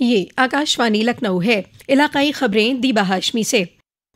ये आकाशवाणी लखनऊ है। इलाकाई खबरें दीबा हाशमी से।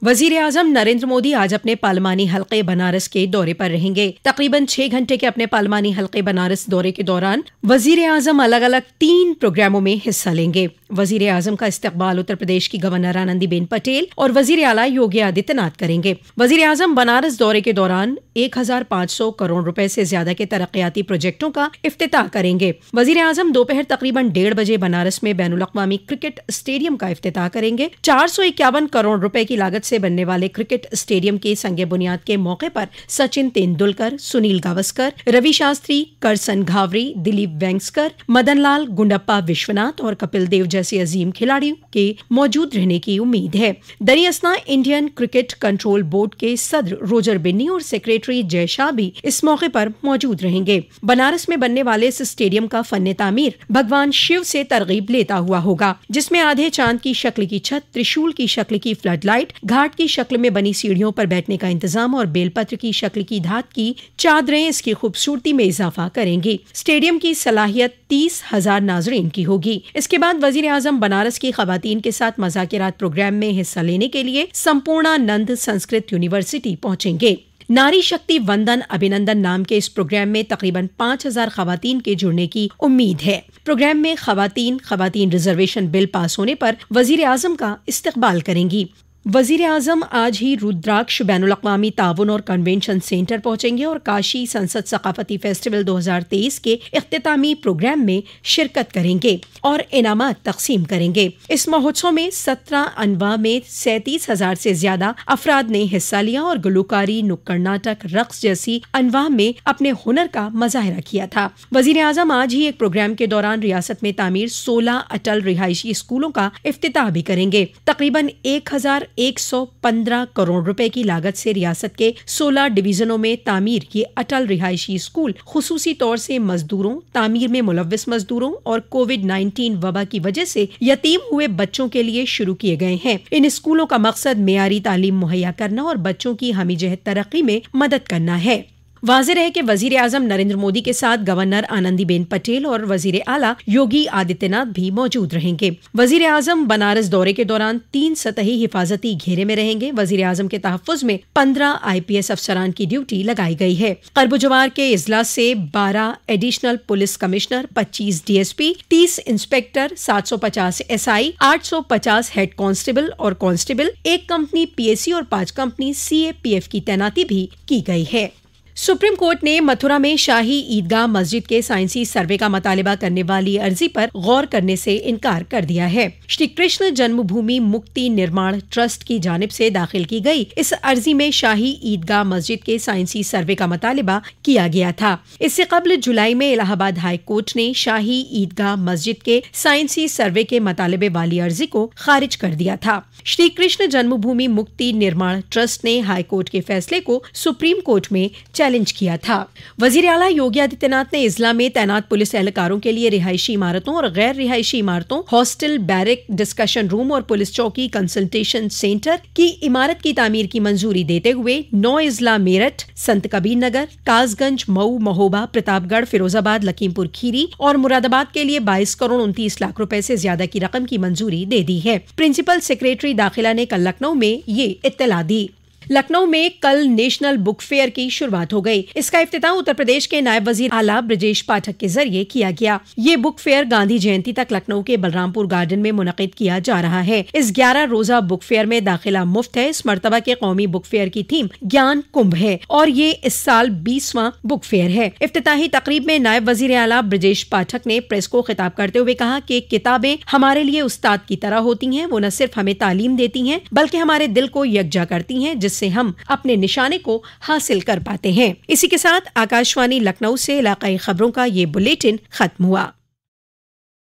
वजीर आजम नरेंद्र मोदी आज अपने पार्लिमानी हल्के बनारस के दौरे पर रहेंगे। तकरीबन 6 घंटे के अपने पार्लिमानी हल्के बनारस दौरे के दौरान वजीर आजम अलग अलग 3 प्रोग्रामों में हिस्सा लेंगे। वजीर आजम का इस्तकबाल उत्तर प्रदेश की गवर्नर आनंदीबेन पटेल और वजीर आला योगी आदित्यनाथ करेंगे। वजीर आजम बनारस दौरे के दौरान 1500 करोड़ रुपए से ज्यादा के तरक्याती प्रोजेक्टों का इफ्तिताह करेंगे। वजीर आजम दोपहर तकरीबन 1:30 बजे बनारस में बैनुल-अक़वामी क्रिकेट स्टेडियम का इफ्तिताह करेंगे। 451 करोड़ रुपए की लागत से बनने वाले क्रिकेट स्टेडियम के संगे बुनियाद के मौके पर सचिन तेंदुलकर, सुनील गावस्कर, रवि शास्त्री, करसन घावरी, दिलीप वेंगसकर, मदन लाल, गुंडप्पा विश्वनाथ और कपिल देव जैसे अजीम खिलाड़ियों के मौजूद रहने की उम्मीद है। दरियासना इंडियन क्रिकेट कंट्रोल बोर्ड के सदर रोजर बिन्नी और सेक्रेटरी जय शाह भी इस मौके पर मौजूद रहेंगे। बनारस में बनने वाले इस स्टेडियम का फन्ने तामीर भगवान शिव से तरगीब लेता हुआ होगा, जिसमें आधे चांद की शक्ल की छत, त्रिशूल की शक्ल की फ्लड लाइट, घाट की शक्ल में बनी सीढ़ियों पर बैठने का इंतजाम और बेलपत्र की शक्ल की धात की चादरें इसकी खूबसूरती में इजाफा करेंगी। स्टेडियम की सलाहियत 30,000 नाजरीन की होगी। इसके बाद वजीर आजम बनारस की खवातीन के साथ मज़ाकिरात प्रोग्राम में हिस्सा लेने के लिए संपूर्णानंद संस्कृत यूनिवर्सिटी पहुंचेंगे। नारी शक्ति वंदन अभिनंदन नाम के इस प्रोग्राम में तकरीबन 5,000 खवातीन के जुड़ने की उम्मीद है। प्रोग्राम में खवातीन रिजर्वेशन बिल पास होने पर वजीर आजम का इस्तकबाल करेंगी। वजीर आजम आज ही रुद्राक्ष बैनुल-अक़वामी ताउन और कन्वेंशन सेंटर पहुंचेंगे और काशी संसद सकाफती फेस्टिवल 2023 के इख्तितामी प्रोग्राम में शिरकत करेंगे और इनामात तकसीम करेंगे। इस महोत्सव में 17 अनवा में 37,000 से ज्यादा अफराद ने हिस्सा लिया और गुलकारी, नुक्कड़ नाटक, रक्स जैसी अनवा में अपने हुनर का मुजाहिरा किया था। वजीर आजम आज ही एक प्रोग्राम के दौरान रियासत में तामीर 16 अटल रिहायशी स्कूलों का इफ्तिताह भी करेंगे। तकरीबन 1,115 करोड़ रुपए की लागत से रियासत के 16 डिवीजनों में तामीर किए अटल रिहायशी स्कूल खुसूसी तौर से मजदूरों, तामीर में मुलव्विस मजदूरों और कोविड-19 वबा की वजह से यतीम हुए बच्चों के लिए शुरू किए गए हैं। इन स्कूलों का मकसद मेयारी तालीम मुहैया करना और बच्चों की हमीजहत तरक्की में मदद करना है। वाज़ेह है कि वजीर आजम नरेंद्र मोदी के साथ गवर्नर आनंदीबेन पटेल और वजीर आला योगी आदित्यनाथ भी मौजूद रहेंगे। वजीर आजम बनारस दौरे के दौरान 3 सतही हिफाजती घेरे में रहेंगे। वजीर आजम के तहफ़्फ़ुज़ में 15 IPS अफसरान की ड्यूटी लगाई गई है। कर्ब-जुवार के इजलास से 12 additional police commissioner, 25 DSP, 30 inspector, 750 SI, 850 head constable और कांस्टेबल, 1 कंपनी PAC और 5 कंपनी CAPF की तैनाती भी की गई है। सुप्रीम कोर्ट ने मथुरा में शाही ईदगाह मस्जिद के साइंसी सर्वे का मुतालिबा करने वाली अर्जी पर गौर करने से इनकार कर दिया है। श्री कृष्ण जन्मभूमि मुक्ति निर्माण ट्रस्ट की जानिब से दाखिल की गई इस अर्जी में शाही ईदगाह मस्जिद के साइंसी सर्वे का मुतालिबा किया गया था। इससे कबल जुलाई में इलाहाबाद हाई कोर्ट ने शाही ईदगाह मस्जिद के साइंसी सर्वे के मुतालिबे वाली अर्जी को खारिज कर दिया था। श्री कृष्ण जन्मभूमि मुक्ति निर्माण ट्रस्ट ने हाई कोर्ट के फैसले को सुप्रीम कोर्ट में चैलेंज किया था। वजीर आला योगी आदित्यनाथ ने इजला में तैनात पुलिस एहलकारों के लिए रिहायशी इमारतों और गैर रिहायशी इमारतों, हॉस्टल, बैरक, डिस्कशन रूम और पुलिस चौकी कंसल्टेशन सेंटर की इमारत की तामीर की मंजूरी देते हुए 9 इजला मेरठ, संत कबीर नगर, कासगंज, मऊ, महोबा, प्रतापगढ़, फिरोजाबाद, लखीमपुर खीरी और मुरादाबाद के लिए 22 करोड़ 29 लाख रुपए से ज्यादा की रकम की मंजूरी दे दी है। प्रिंसिपल सेक्रेटरी दाखिला ने कल लखनऊ में ये इत्तला दी। लखनऊ में कल नेशनल बुक फेयर की शुरुआत हो गई। इसका इफ्तिताह उत्तर प्रदेश के नायब वजीर आला ब्रजेश पाठक के जरिए किया गया। ये बुक फेयर गांधी जयंती तक लखनऊ के बलरामपुर गार्डन में मुनक़िद किया जा रहा है। इस 11 रोजा बुक फेयर में दाखिला मुफ्त है। इस मर्तबा के कौमी बुक फेयर की थीम ज्ञान कुंभ है और ये इस साल 20वां बुक फेयर है। इफ्तिताही तकरीब में नायब वजीर आला ब्रजेश पाठक ने प्रेस को खिताब करते हुए कहा कि किताबें हमारे लिए उस्ताद की तरह होती हैं। वो न सिर्फ हमें तालीम देती हैं बल्कि हमारे दिल को यकजा करती हैं, जिससे हम अपने निशाने को हासिल कर पाते हैं। इसी के साथ आकाशवाणी लखनऊ से इलाकाई खबरों का ये बुलेटिन खत्म हुआ।